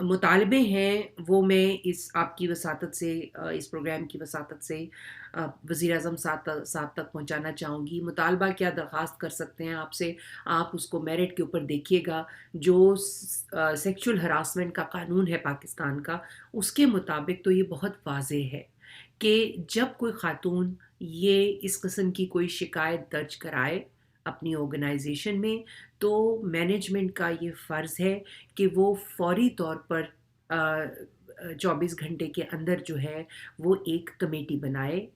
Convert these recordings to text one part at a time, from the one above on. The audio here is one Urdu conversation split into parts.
مطالبے ہیں وہ میں اس آپ کی وساطت سے اس پروگرام کی وساطت سے وزیر اعظم صاحب تک پہنچانا چاہوں گی. مطالبہ کیا درخواست کر سکتے ہیں آپ سے, آپ اس کو میرٹ کے اوپر دیکھیے گا. جو سیکچول ہراسمنٹ کا قانون ہے پاکستان کا, اس کے مطابق تو یہ بہت واضح ہے کہ جب کوئی خاتون یہ اس قسم کی کوئی شکایت درج کرائے اپنی آرگنائزیشن میں, تو مینجمنٹ کا یہ فرض ہے کہ وہ فوری طور پر 24 گھنٹے کے اندر جو ہے وہ ایک کمیٹی بنائے,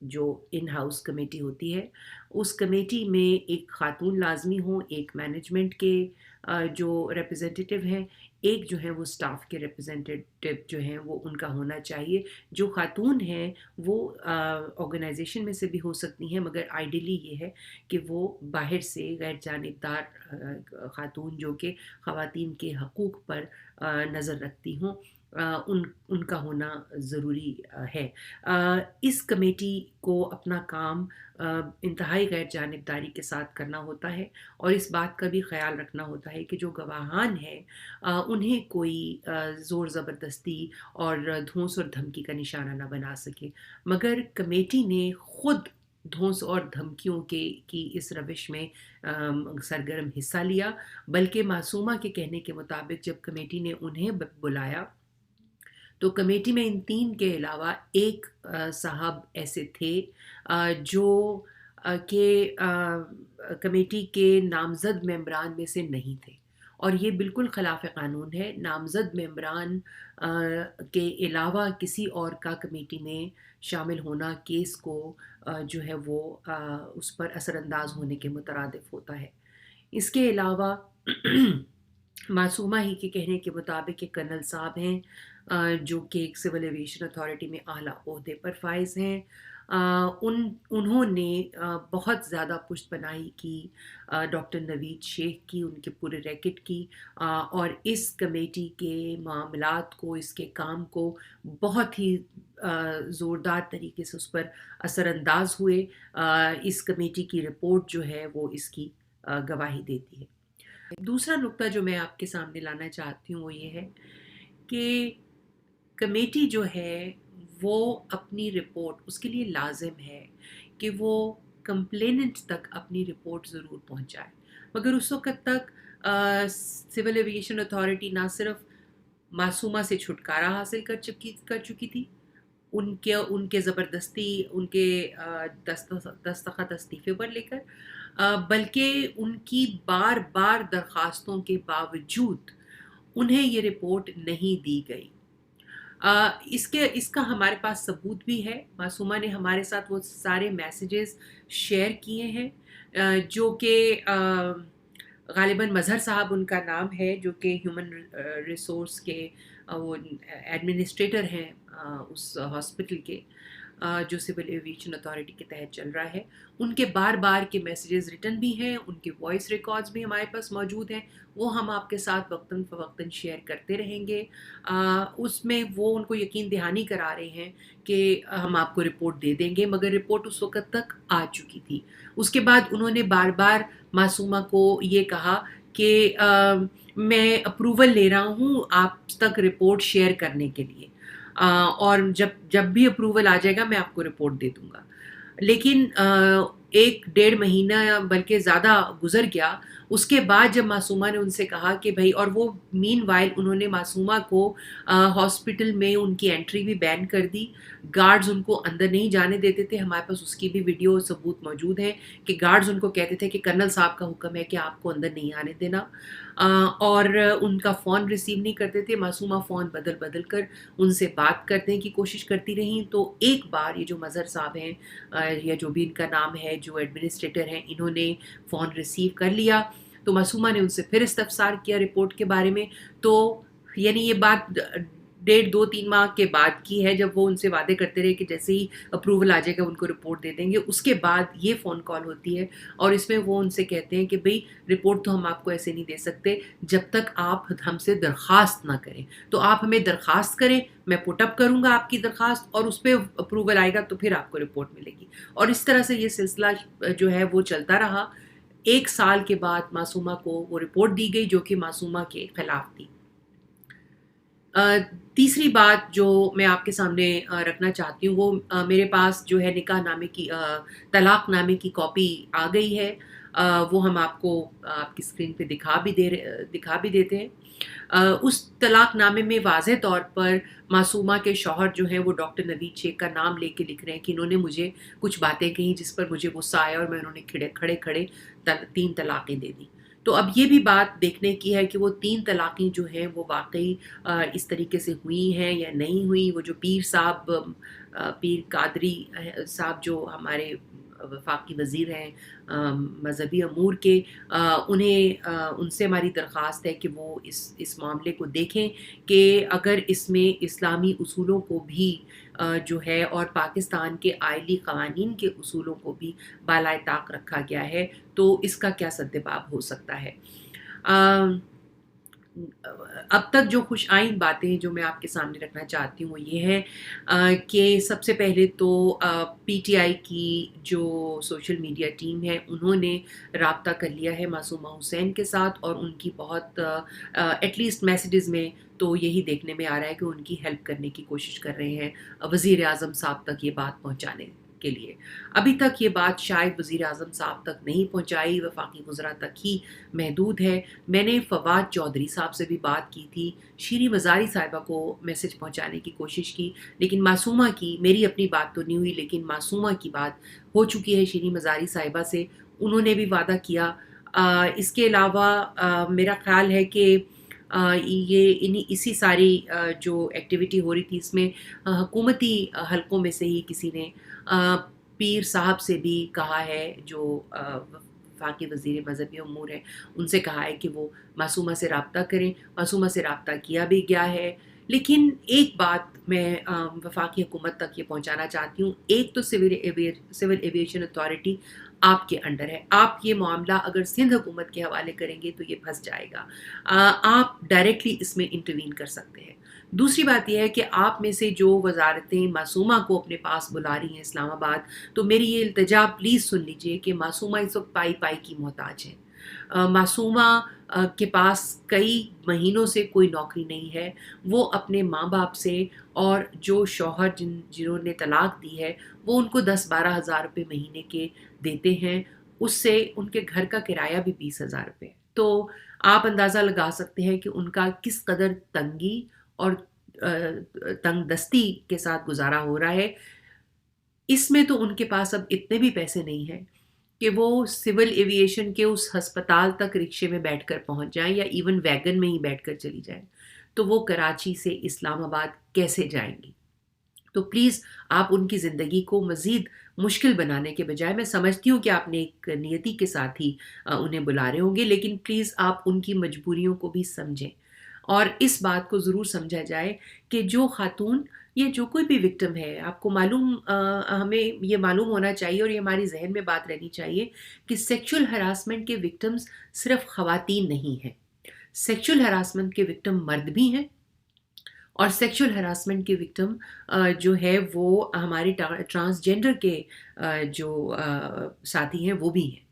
جو ان ہاؤس کمیٹی ہوتی ہے. اس کمیٹی میں ایک خاتون لازمی ہوں, ایک مینجمنٹ کے جو ریپرزینٹیٹیو ہیں, ایک جو ہے وہ سٹاف کے ریپرزینٹیٹیو جو ہیں وہ ان کا ہونا چاہیے. جو خاتون ہیں وہ آرگنائزیشن میں سے بھی ہو سکتی ہیں, مگر آئیڈیلی یہ ہے کہ وہ باہر سے غیر جانبدار خاتون جو کہ خواتین کے حقوق پر نظر رکھتی ہوں, ان کا ہونا ضروری ہے. اس کمیٹی کو اپنا کام انتہائی غیر جانبداری کے ساتھ کرنا ہوتا ہے, اور اس بات کا بھی خیال رکھنا ہوتا ہے کہ جو گواہان ہیں انہیں کوئی زور زبردستی اور دھونس اور دھمکی کا نشانہ نہ بنا سکے. مگر کمیٹی نے خود دھونس اور دھمکیوں کی اس روش میں سرگرم حصہ لیا, بلکہ معصومہ کے کہنے کے مطابق جب کمیٹی نے انہیں بلایا تو کمیٹی میں ان 3 کے علاوہ ایک صاحب ایسے تھے جو کہ کمیٹی کے نامزد ممبران میں سے نہیں تھے, اور یہ بالکل خلاف قانون ہے. نامزد ممبران کے علاوہ کسی اور کا کمیٹی میں شامل ہونا کیس کو جو ہے وہ اس پر اثر انداز ہونے کے مترادف ہوتا ہے. اس کے علاوہ معصومہ ہی کے کہنے کے مطابق ایک کرنل صاحب ہیں جو کہ ایک سول ایویشن اتھارٹی میں اعلیٰ عہدے پر فائز ہیں. انہوں نے بہت زیادہ پشت پناہی کی ڈاکٹر نوید شیخ کی, ان کے پورے ریکٹ کی, اور اس کمیٹی کے معاملات کو, اس کے کام کو بہت ہی زوردار طریقے سے اس پر اثر انداز ہوئے. اس کمیٹی کی رپورٹ جو ہے وہ اس کی گواہی دیتی ہے. دوسرا نقطہ جو میں آپ کے سامنے لانا چاہتی ہوں وہ یہ ہے کہ کمیٹی جو ہے وہ اپنی رپورٹ, اس کے لیے لازم ہے کہ وہ کمپلیننٹ تک اپنی رپورٹ ضرور پہنچائے. مگر اس وقت تک سول ایویشن اتھارٹی نہ صرف معصومہ سے چھٹکارا حاصل کر چکی تھی, ان کے زبردستی ان کے دستخط استعفے پر لے کر, بلکہ ان کی بار بار درخواستوں کے باوجود انہیں یہ رپورٹ نہیں دی گئی. اس کا ہمارے پاس ثبوت بھی ہے. معصومہ نے ہمارے ساتھ وہ سارے میسیجز شیئر کیے ہیں جو کہ غالباً مظہر صاحب ان کا نام ہے, جو کہ ہیومن ریسورس کے وہ ایڈمنسٹریٹر ہیں اس ہاسپٹل کے جو سول ایویشن اتھارٹی کے تحت چل رہا ہے. ان کے بار بار کے میسیجز ریٹن بھی ہیں, ان کے وائس ریکارڈز بھی ہمارے پاس موجود ہیں, وہ ہم آپ کے ساتھ وقتاً فوقتاً شیئر کرتے رہیں گے. اس میں وہ ان کو یقین دہانی کرا رہے ہیں کہ ہم آپ کو رپورٹ دے دیں گے, مگر رپورٹ اس وقت تک آ چکی تھی. اس کے بعد انہوں نے بار بار معصومہ کو یہ کہا کہ میں اپروول لے رہا ہوں آپ تک رپورٹ شیئر کرنے کے لیے, اور جب بھی اپروول آ جائے گا میں آپ کو رپورٹ دے دوں گا. لیکن 1-1.5 مہینہ بلکہ زیادہ گزر گیا. اس کے بعد جب معصومہ نے ان سے کہا کہ بھائی, اور وہ مین وائل انہوں نے معصومہ کو ہاسپٹل میں ان کی انٹری بھی بین کر دی, گارڈز ان کو اندر نہیں جانے دیتے تھے. ہمارے پاس اس کی بھی ویڈیو ثبوت موجود ہے کہ گارڈز ان کو کہتے تھے کہ کرنل صاحب کا حکم ہے کہ آپ کو اندر نہیں آنے دینا, اور ان کا فون ریسیو نہیں کرتے تھے. معصومہ فون بدل کر ان سے بات کرنے کی کوشش کرتی رہیں. تو ایک بار یہ جو مظہر صاحب ہیں یا جو بھی ان کا نام ہے, جو ایڈمنسٹریٹر ہیں, انہوں نے فون ریسیو کر لیا. تو معصومہ نے ان سے پھر استفسار کیا رپورٹ کے بارے میں. تو یعنی یہ بات 1.5-2-3 ماہ کے بعد کی ہے, جب وہ ان سے وعدے کرتے رہے کہ جیسے ہی اپروول آ جائے گا ان کو رپورٹ دے دیں گے. اس کے بعد یہ فون کال ہوتی ہے, اور اس میں وہ ان سے کہتے ہیں کہ بھئی رپورٹ تو ہم آپ کو ایسے نہیں دے سکتے جب تک آپ ہم سے درخواست نہ کریں. تو آپ ہمیں درخواست کریں, میں پٹ اپ کروں گا آپ کی درخواست, اور اس پہ اپروول آئے گا تو پھر آپ کو رپورٹ ملے گی. اور اس طرح سے یہ سلسلہ جو ہے وہ چلتا رہا. 1 سال کے بعد معصومہ کو وہ رپورٹ دی گئی جو کہ معصومہ کے خلاف تھی۔ تیسری بات جو میں آپ کے سامنے رکھنا چاہتی ہوں وہ میرے پاس جو ہے نکاح نامے کی طلاق نامے کی کاپی آ گئی ہے، وہ ہم آپ کو آپ کی اسکرین پہ دکھا بھی دیتے ہیں۔ اس طلاق نامے میں واضح طور پر معصومہ کے شوہر جو ہیں وہ ڈاکٹر نوید شیخ کا نام لے کے لکھ رہے ہیں کہ انہوں نے مجھے کچھ باتیں کہیں جس پر مجھے غصہ آیا اور انہوں نے کھڑے 3 طلاقیں دے دی۔ تو اب یہ بھی بات دیکھنے کی ہے کہ وہ 3 طلاقیں جو ہیں وہ واقعی اس طریقے سے ہوئی ہیں یا نہیں ہوئی۔ وہ جو پیر قادری صاحب جو ہمارے وفاقی وزیر ہیں مذہبی امور کے، ان سے ہماری درخواست ہے کہ وہ اس معاملے کو دیکھیں کہ اگر اس میں اسلامی اصولوں کو بھی جو ہے اور پاکستان کے آئلی قوانین کے اصولوں کو بھی بالائے طاق رکھا گیا ہے تو اس کا کیا سدباب ہو سکتا ہے۔ اب تک جو خوش آئند باتیں جو میں آپ کے سامنے رکھنا چاہتی ہوں وہ یہ ہے کہ سب سے پہلے تو پی ٹی آئی کی جو سوشل میڈیا ٹیم ہے انہوں نے رابطہ کر لیا ہے معصومہ حسین کے ساتھ، اور ان کی بہت ایٹ لیسٹ میسیجز میں تو یہی دیکھنے میں آ رہا ہے کہ ان کی ہیلپ کرنے کی کوشش کر رہے ہیں وزیر اعظم صاحب تک یہ بات پہنچانے کے لیے۔ ابھی تک یہ بات شاید وزیر اعظم صاحب تک نہیں پہنچائی، وفاقی وزراء تک ہی محدود ہے۔ میں نے فواد چودھری صاحب سے بھی بات کی تھی، شیریں مزاری صاحبہ کو میسج پہنچانے کی کوشش کی، لیکن معصومہ کی میری اپنی بات تو نہیں ہوئی، لیکن معصومہ کی بات ہو چکی ہے شیریں مزاری صاحبہ سے، انہوں نے بھی وعدہ کیا۔ اس کے علاوہ میرا خیال ہے کہ اسی ساری جو ایکٹیویٹی ہو رہی تھی اس میں حکومتی حلقوں میں سے ہی کسی نے پیر صاحب سے بھی کہا ہے جو وفاقی وزیر مذہبی امور ہیں، ان سے کہا ہے کہ وہ معصومہ سے رابطہ کریں۔ معصومہ سے رابطہ کیا بھی گیا ہے، لیکن ایک بات میں وفاقی حکومت تک یہ پہنچانا چاہتی ہوں، ایک تو سول ایویشن اتھارٹی آپ کے انڈر ہے، آپ یہ معاملہ اگر سندھ حکومت کے حوالے کریں گے تو یہ پھنس جائے گا، آپ ڈائریکٹلی اس میں انٹروین کر سکتے ہیں۔ دوسری بات یہ ہے کہ آپ میں سے جو وزارتیں معصومہ کو اپنے پاس بلا رہی ہیں اسلام آباد، تو میری یہ التجا پلیز سن لیجئے کہ معصومہ اس وقت پائی کی محتاج ہے۔ معصومہ کے پاس کئی مہینوں سے کوئی نوکری نہیں ہے، وہ اپنے ماں باپ سے اور جو شوہر جنہوں نے طلاق دی ہے وہ ان کو 10-12 ہزار روپے مہینے کے دیتے ہیں، اس سے ان کے گھر کا کرایہ بھی 20,000 روپے، تو آپ اندازہ لگا سکتے ہیں کہ ان کا کس قدر تنگی اور تنگ دستی کے ساتھ گزارا ہو رہا ہے۔ اس میں تو ان کے پاس اب اتنے بھی پیسے نہیں ہیں کہ وہ سول ایویشن کے اس ہسپتال تک رکشے میں بیٹھ کر پہنچ جائیں یا ایون ویگن میں ہی بیٹھ کر چلی جائیں، تو وہ کراچی سے اسلام آباد کیسے جائیں گی؟ تو پلیز آپ ان کی زندگی کو مزید مشکل بنانے کے بجائے، میں سمجھتی ہوں کہ آپ نے ایک نیتی کے ساتھ ہی انہیں بلا رہے ہوں گے، لیکن پلیز آپ ان کی مجبوریوں کو بھی سمجھیں، اور اس بات کو ضرور سمجھا جائے کہ جو خاتون یا جو کوئی بھی وکٹم ہے، آپ کو معلوم ہمیں یہ معلوم ہونا چاہیے اور یہ ہماری ذہن میں بات رہنی چاہیے کہ سیکچول ہراسمنٹ کے وکٹمز صرف خواتین نہیں ہیں، سیکچول ہراسمنٹ کے وکٹم مرد بھی ہیں، اور سیکشول ہراسمنٹ کے وکٹم جو ہے وہ ہمارے ٹرانسجینڈر کے جو ساتھی ہیں وہ بھی ہیں۔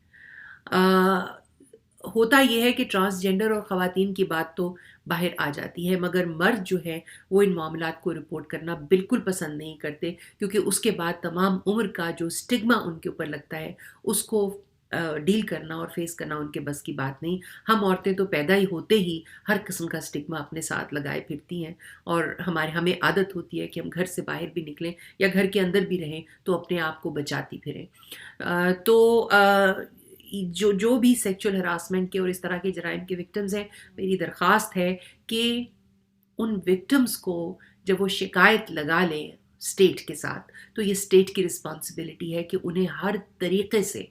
ہوتا یہ ہے کہ ٹرانسجینڈر اور خواتین کی بات تو باہر آ جاتی ہے، مگر مرد جو ہے وہ ان معاملات کو رپورٹ کرنا بالکل پسند نہیں کرتے، کیونکہ اس کے بعد تمام عمر کا جو سٹگما ان کے اوپر لگتا ہے اس کو ڈیل کرنا اور فیس کرنا ان کے بس کی بات نہیں۔ ہم عورتیں تو پیدا ہی ہوتے ہی ہر قسم کا سٹگما اپنے ساتھ لگائے پھرتی ہیں، اور ہمیں عادت ہوتی ہے کہ ہم گھر سے باہر بھی نکلیں یا گھر کے اندر بھی رہیں تو اپنے آپ کو بچاتی پھریں۔ تو جو بھی سیکچول ہراسمنٹ کے اور اس طرح کے جرائم کے وکٹمز ہیں، میری درخواست ہے کہ ان وکٹمز کو جب وہ شکایت لگا لیں اسٹیٹ کے ساتھ، تو یہ اسٹیٹ کی رسپانسبلٹی ہے کہ انہیں ہر طریقے سے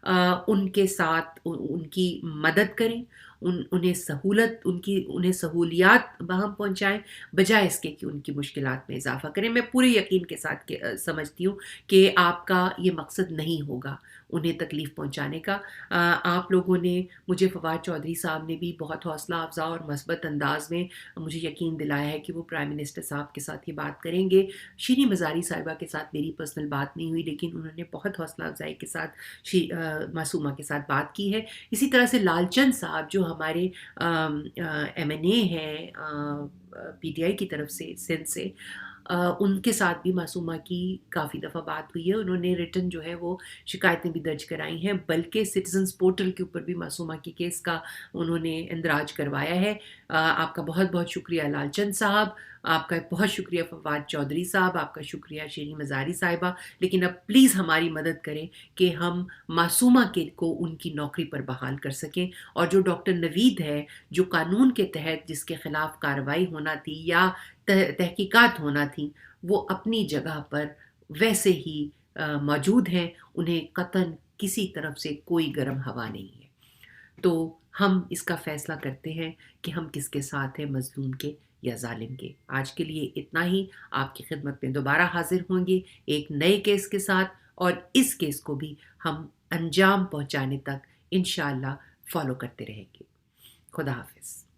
ان کے ساتھ ان کی مدد کریں انہیں سہولیات بہم پہنچائیں، بجائے اس کے کہ ان کی مشکلات میں اضافہ کریں۔ میں پورے یقین کے ساتھ سمجھتی ہوں کہ آپ کا یہ مقصد نہیں ہوگا انہیں تکلیف پہنچانے کا۔ آپ لوگوں نے مجھے، فواد چودھری صاحب نے بھی بہت حوصلہ افزا اور مثبت انداز میں مجھے یقین دلایا ہے کہ وہ پرائم منسٹر صاحب کے ساتھ یہ بات کریں گے۔ شیریں مزاری صاحبہ کے ساتھ میری پرسنل بات نہیں ہوئی، لیکن انہوں نے بہت حوصلہ افزائی کے ساتھ معصومہ کے ساتھ بات کی ہے۔ اسی طرح سے لال چند صاحب جو ہمارے ایم این اے ہیں پی ٹی آئی کی طرف سے سندھ سے، ان کے ساتھ بھی معصومہ کی کافی دفعہ بات ہوئی ہے۔ انہوں نے ریٹن جو ہے وہ شکایتیں بھی درج کرائی ہیں، بلکہ سٹیزنز پورٹل کے اوپر بھی معصومہ کی کیس کا انہوں نے اندراج کروایا ہے۔ آپ کا بہت بہت شکریہ لال چند صاحب، آپ کا بہت شکریہ فواد چودھری صاحب، آپ کا شکریہ شیریں مزاری صاحبہ۔ لیکن اب پلیز ہماری مدد کریں کہ ہم معصومہ کو ان کی نوکری پر بحال کر سکیں، اور جو ڈاکٹر نوید ہے، جو قانون کے تحت جس کے خلاف کارروائی ہونا تھی یا تحقیقات ہونا تھی، وہ اپنی جگہ پر ویسے ہی موجود ہیں، انہیں قطعاً کسی طرف سے کوئی گرم ہوا نہیں ہے۔ تو ہم اس کا فیصلہ کرتے ہیں کہ ہم کس کے ساتھ ہیں، مظلوم کے یا ظالم کے۔ آج کے لیے اتنا ہی، آپ کی خدمت میں دوبارہ حاضر ہوں گے ایک نئے کیس کے ساتھ، اور اس کیس کو بھی ہم انجام پہنچانے تک انشاءاللہ فالو کرتے رہیں گے۔ خدا حافظ۔